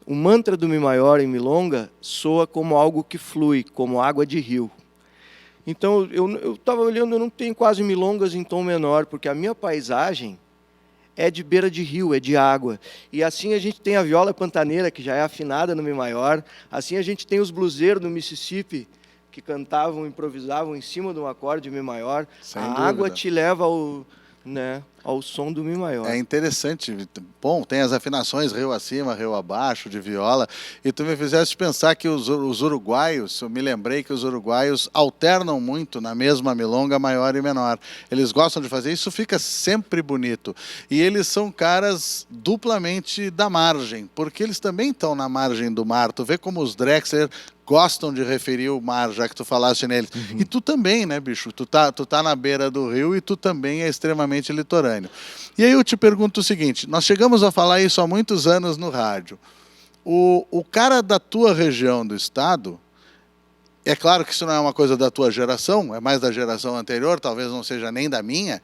o mantra do Mi maior em milonga, soa como algo que flui, como água de rio. Então, eu estava olhando, eu não tenho quase milongas em tom menor, porque a minha paisagem é de beira de rio, é de água. E assim a gente tem a viola pantaneira, que já é afinada no Mi maior. Assim a gente tem os bluseiros no Mississippi, que cantavam, improvisavam em cima de um acorde Mi maior. Sem a dúvida. Água te leva ao som do Mi maior. É interessante. Bom, tem as afinações rio acima, rio abaixo, de viola. E tu me fizeste pensar que os uruguaios, eu me lembrei que os uruguaios alternam muito na mesma milonga, maior e menor. Eles gostam de fazer isso, fica sempre bonito. E eles são caras duplamente da margem, porque eles também estão na margem do mar. Tu vê como os Drexler gostam de referir o mar, já que tu falaste neles. E tu também, né, bicho? Tu tá na beira do rio e tu também é extremamente litorâneo. E aí eu te pergunto o seguinte, nós chegamos a falar isso há muitos anos no rádio. O cara da tua região do estado, é claro que isso não é uma coisa da tua geração, é mais da geração anterior, talvez não seja nem da minha,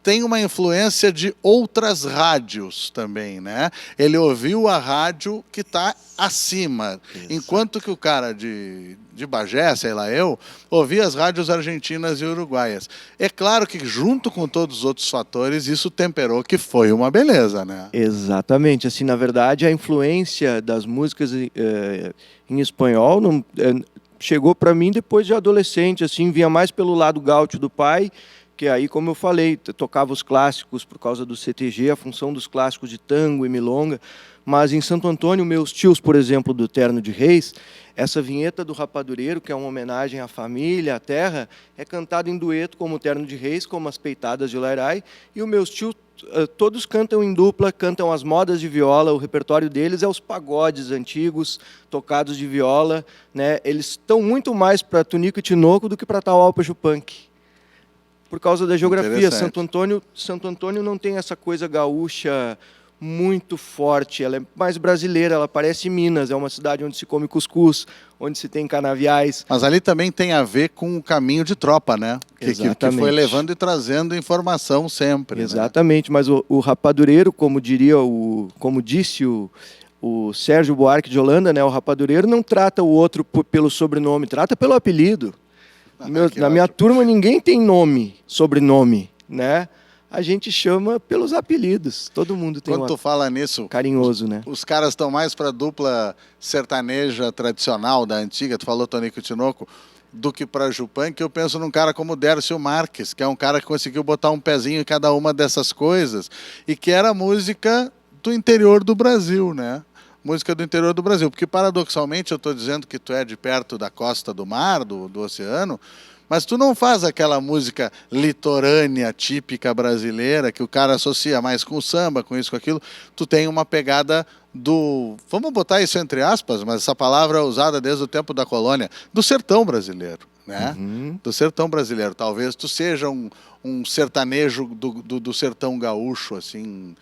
tem uma influência de outras rádios também, né? Ele ouviu a rádio que está acima, exato, enquanto que o cara de Bagé, sei lá eu, ouvia as rádios argentinas e uruguaias. É claro que junto com todos os outros fatores, isso temperou que foi uma beleza, né? Exatamente. Assim, na verdade, a influência das músicas em espanhol chegou para mim depois de adolescente, assim, vinha mais pelo lado gaúcho do pai, que aí, como eu falei, tocava os clássicos por causa do CTG, a função dos clássicos de tango e milonga, mas em Santo Antônio, meus tios, por exemplo, do Terno de Reis, essa vinheta do Rapadureiro, que é uma homenagem à família, à terra, é cantada em dueto como o Terno de Reis, como as Peitadas de Lairai, e os meus tios todos cantam em dupla, cantam as modas de viola, o repertório deles é os pagodes antigos, tocados de viola, né? Eles estão muito mais para Tunico e Tinoco do que para Atahualpa Yupanqui. Por causa da geografia, Santo Antônio não tem essa coisa gaúcha muito forte, ela é mais brasileira, ela parece Minas, é uma cidade onde se come cuscuz, onde se tem canaviais. Mas ali também tem a ver com o caminho de tropa, né? Que foi levando e trazendo informação sempre. Exatamente, né? Mas o rapadureiro, como disse o Sérgio Buarque de Holanda, né? O rapadureiro não trata o outro pelo sobrenome, trata pelo apelido. Na minha turma ninguém tem nome, sobrenome, né? A gente chama pelos apelidos. Todo mundo tem Quando tu fala nisso, carinhoso, né? Os caras estão mais para a dupla sertaneja tradicional da antiga. Tu falou Tonico e Tinoco. do que para Jupunk, eu penso num cara como Dércio Marques, que é um cara que conseguiu botar um pezinho em cada uma dessas coisas e que era música do interior do Brasil, né? Música do interior do Brasil, porque paradoxalmente eu estou dizendo que tu é de perto da costa do mar, do oceano, mas tu não faz aquela música litorânea, típica brasileira, que o cara associa mais com o samba, com isso, com aquilo. Tu tem uma pegada do... Vamos botar isso entre aspas, mas essa palavra é usada desde o tempo da colônia. Do sertão brasileiro, né? Do sertão brasileiro. Talvez tu seja um sertanejo do sertão gaúcho, assim...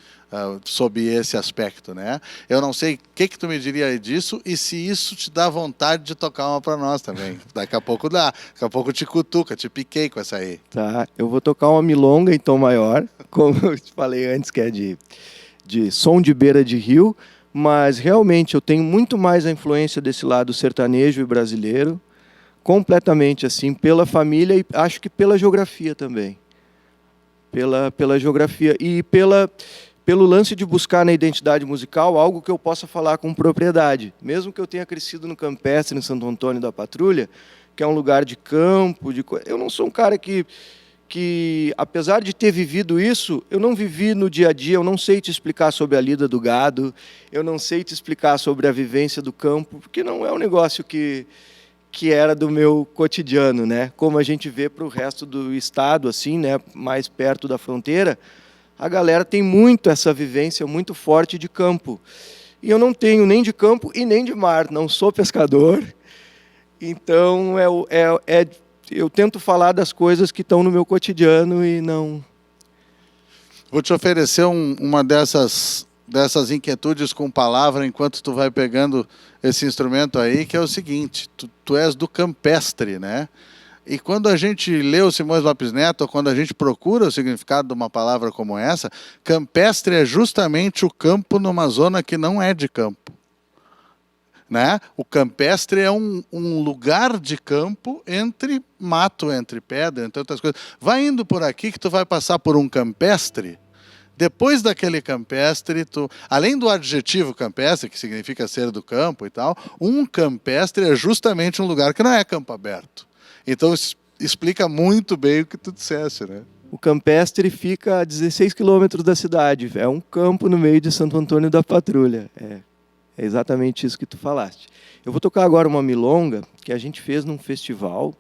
sob esse aspecto, né? Eu não sei o que tu me diria disso e se isso te dá vontade de tocar uma para nós também. Daqui a pouco dá. Daqui a pouco te cutuca, te piquei com essa aí. Tá, eu vou tocar uma milonga em tom maior, como eu te falei antes, que é de som de beira de rio, mas realmente eu tenho muito mais a influência desse lado sertanejo e brasileiro, completamente assim, pela família e acho que pela geografia também. Pela geografia e pelo lance de buscar na identidade musical algo que eu possa falar com propriedade. Mesmo que eu tenha crescido no Campestre, em Santo Antônio da Patrulha, que é um lugar de campo, eu não sou um cara que, apesar de ter vivido isso, eu não vivi no dia a dia, eu não sei te explicar sobre a lida do gado, eu não sei te explicar sobre a vivência do campo, porque não é um negócio que era do meu cotidiano, né? Como a gente vê para o resto do estado, assim, né? Mais perto da fronteira, a galera tem muito essa vivência muito forte de campo. E eu não tenho nem de campo e nem de mar, não sou pescador. Então, eu tento falar das coisas que estão no meu cotidiano e não... Vou te oferecer uma dessas inquietudes com palavra enquanto tu vai pegando esse instrumento aí, que é o seguinte, tu és do campestre, né? E quando a gente lê o Simões Lopes Neto, ou quando a gente procura o significado de uma palavra como essa, campestre é justamente o campo numa zona que não é de campo. Né? O campestre é um lugar de campo entre mato, entre pedra, entre outras coisas. Vai indo por aqui que tu vai passar por um campestre. Depois daquele campestre, além do adjetivo campestre, que significa ser do campo e tal, um campestre é justamente um lugar que não é campo aberto. Então, explica muito bem o que tu disseste, né? O Campestre fica a 16 quilômetros da cidade. É um campo no meio de Santo Antônio da Patrulha. É exatamente isso que tu falaste. Eu vou tocar agora uma milonga que a gente fez num festival,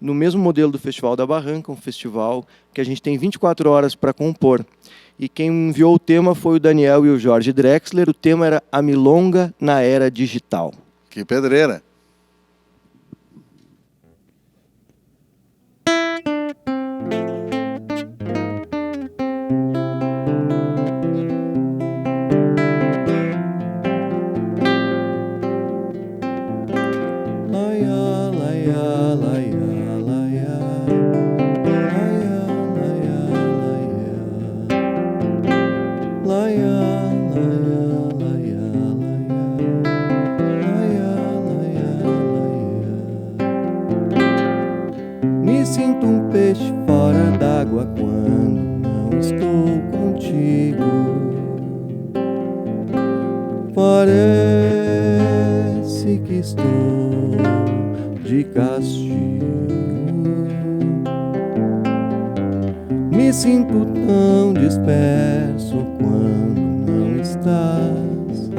no mesmo modelo do Festival da Barranca, um festival que a gente tem 24 horas para compor. E quem enviou o tema foi o Daniel e o Jorge Drexler. O tema era A Milonga na Era Digital. Que pedreira! Me sinto um peixe fora d'água quando não estou contigo. Parece que estou de castigo. Me sinto tão disperso quando não estás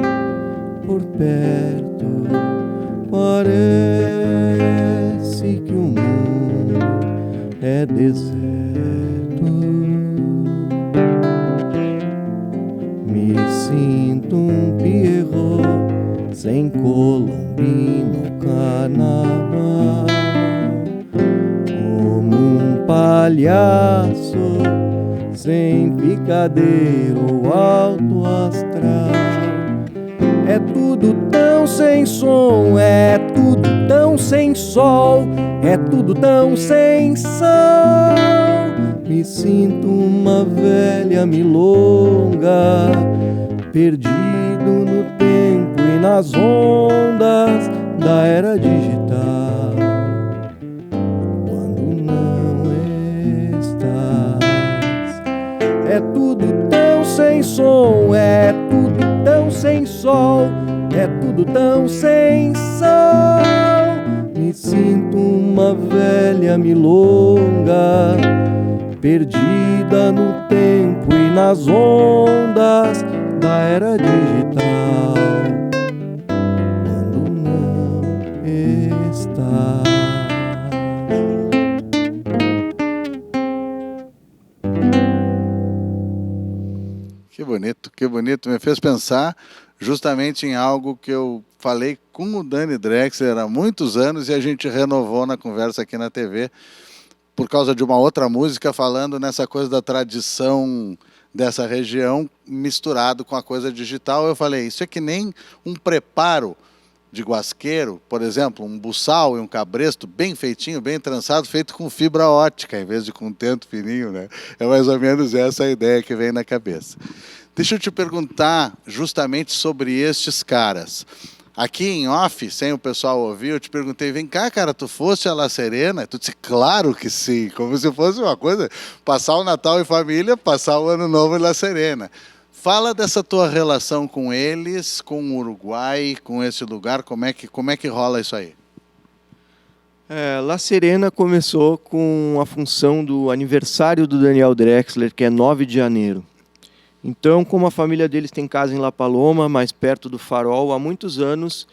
por perto. Parece que o mundo é deserto. Me sinto um Pierrot sem Colombi no carnaval, como um palhaço sem picadeiro ou alto astral. É tudo tão sem som, é tudo tão sem sol, é tudo tão sem sal. Me sinto uma velha milonga, perdido no tempo e nas ondas da era digital. Quando não estás, é tudo tão sem som, é tudo tão sem sol, é tudo tão sem sal. Me sinto uma velha milonga, perdida no tempo e nas ondas da era digital, quando não está. Que bonito. Me fez pensar justamente em algo que eu falei com o Dani Drexler há muitos anos e a gente renovou na conversa aqui na TV por causa de uma outra música falando nessa coisa da tradição dessa região misturado com a coisa digital. Eu falei, isso é que nem um preparo de guasqueiro, por exemplo, um buçal e um cabresto bem feitinho, bem trançado, feito com fibra ótica, em vez de com tento fininho, né? É mais ou menos essa a ideia que vem na cabeça. Deixa eu te perguntar justamente sobre estes caras. Aqui em off, sem o pessoal ouvir, eu te perguntei, vem cá, cara, tu fosse a La Serena? Tu disse, claro que sim, como se fosse uma coisa, passar o Natal em família, passar o Ano Novo em La Serena. Fala dessa tua relação com eles, com o Uruguai, com esse lugar, como é que rola isso aí? La Serena começou com a função do aniversário do Daniel Drexler, que é 9 de janeiro. Então, como a família deles tem casa em La Paloma, mais perto do Farol, há muitos anos,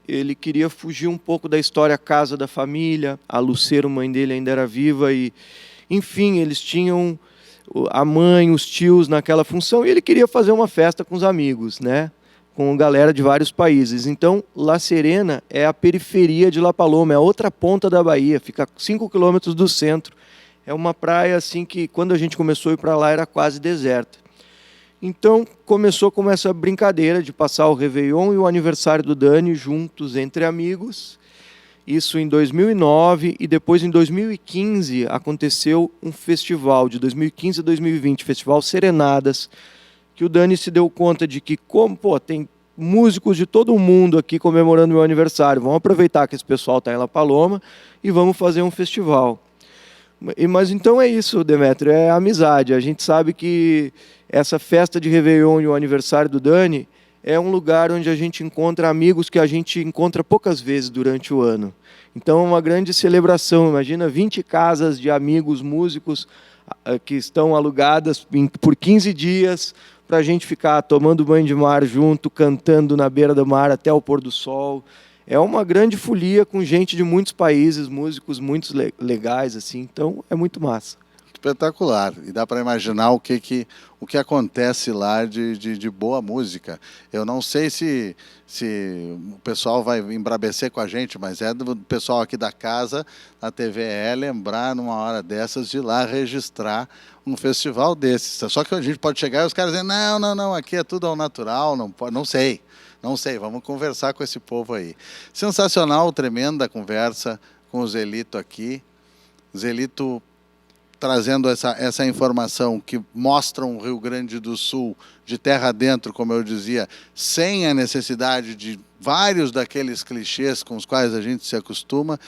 ele queria fugir um pouco da história casa da família. A Lucero, mãe dele, ainda era viva e, enfim, eles tinham a mãe, os tios naquela função, e ele queria fazer uma festa com os amigos, né? Com galera de vários países. Então, La Serena é a periferia de La Paloma, é a outra ponta da Bahia, fica a 5 quilômetros do centro. É uma praia assim que, quando a gente começou a ir para lá, era quase deserta. Então, começou com essa brincadeira de passar o Réveillon e o aniversário do Dani juntos, entre amigos. Isso em 2009, e depois em 2015 aconteceu um festival, de 2015 a 2020, Festival Serenadas, que o Dani se deu conta de que, como tem músicos de todo o mundo aqui comemorando meu aniversário, vamos aproveitar que esse pessoal está em La Paloma e vamos fazer um festival. Mas então é isso, Demétrio, é amizade. A gente sabe que essa festa de Réveillon e o aniversário do Dani é um lugar onde a gente encontra amigos que a gente encontra poucas vezes durante o ano. Então é uma grande celebração. Imagina 20 casas de amigos músicos que estão alugadas por 15 dias para a gente ficar tomando banho de mar junto, cantando na beira do mar até o pôr do sol. É uma grande folia com gente de muitos países, músicos muito legais, assim. Então é muito massa. Espetacular. E dá para imaginar o que acontece lá de boa música. Eu não sei se o pessoal vai embrabecer com a gente, mas é do pessoal aqui da casa, na TVE, lembrar numa hora dessas de ir lá registrar um festival desses. Só que a gente pode chegar e os caras dizem, não, aqui é tudo ao natural, não sei, vamos conversar com esse povo aí. Sensacional, tremenda conversa com o Zelito aqui. Zelito trazendo essa informação que mostra um Rio Grande do Sul de terra dentro, como eu dizia, sem a necessidade de vários daqueles clichês com os quais a gente se acostuma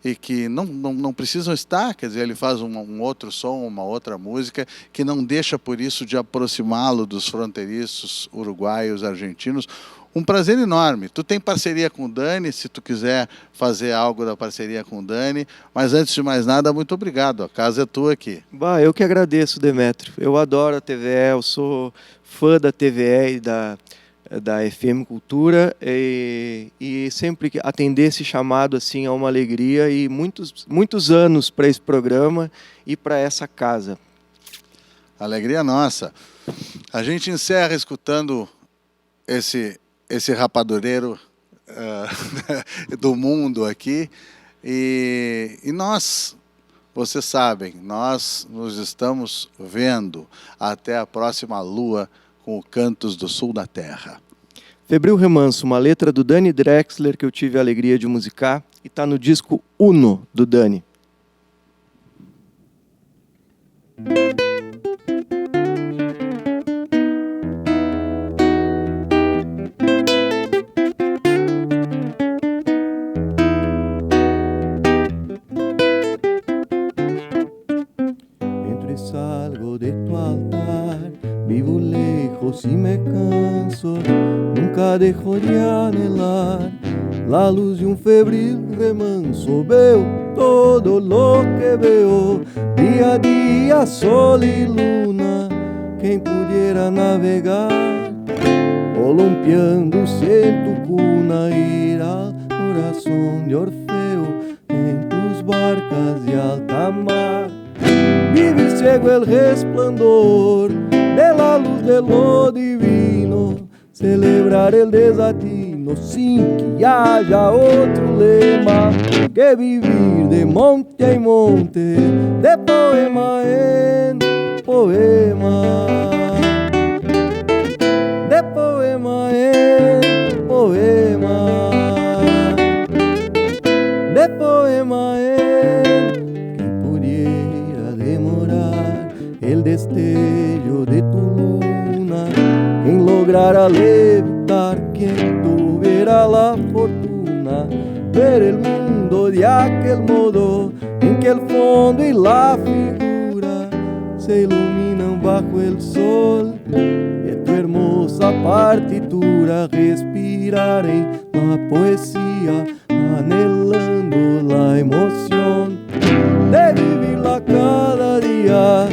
e que não precisam estar, quer dizer, ele faz um outro som, uma outra música, que não deixa por isso de aproximá-lo dos fronteiriços uruguaios, argentinos. Um prazer enorme. Tu tem parceria com o Dani, se tu quiser fazer algo da parceria com o Dani, mas antes de mais nada, muito obrigado. A casa é tua aqui. Eu que agradeço, Demétrio. Eu adoro a TVE, eu sou fã da TVE e da FM Cultura e sempre que atender esse chamado assim é uma alegria e muitos anos para esse programa e para essa casa. Alegria nossa. A gente encerra escutando esse rapadureiro do mundo aqui e nós, vocês sabem, nós nos estamos vendo até a próxima lua com o Cantos do Sul da Terra. Febril Remanso, uma letra do Dani Drexler que eu tive a alegria de musicar e está no disco Uno do Dani. Salgo de tu altar, vivo lejos y me canso, nunca dejo de anhelar la luz de un febril remanso, veo todo lo que veo, día a día, sol y luna. Quem pudiera navegar, olumpiando-se en tu cuna, ir al corazón de Orfeo en tus barcas de alta mar. Vivir ciego el resplandor de la luz de lo divino, celebrar el desatino sin que haya otro lema que vivir de monte en monte, de poema en poema, de poema en poema, de poema en que pudiera demorar el destello de tu luna, quien lograra levitar, quien tuviera la fortuna ver el mundo de aquel modo en que el fondo y la figura se iluminan bajo el sol de tu hermosa partitura, respirar en la poesía, anhelando la emoción de vivirla cada día,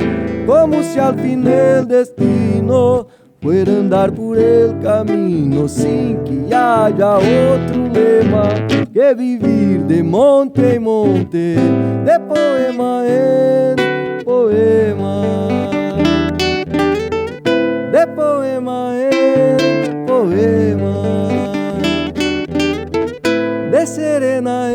como si al fin el destino fuera andar por el camino sin que haya otro lema que vivir de monte en monte, de poema en poema, de poema en poema, de serena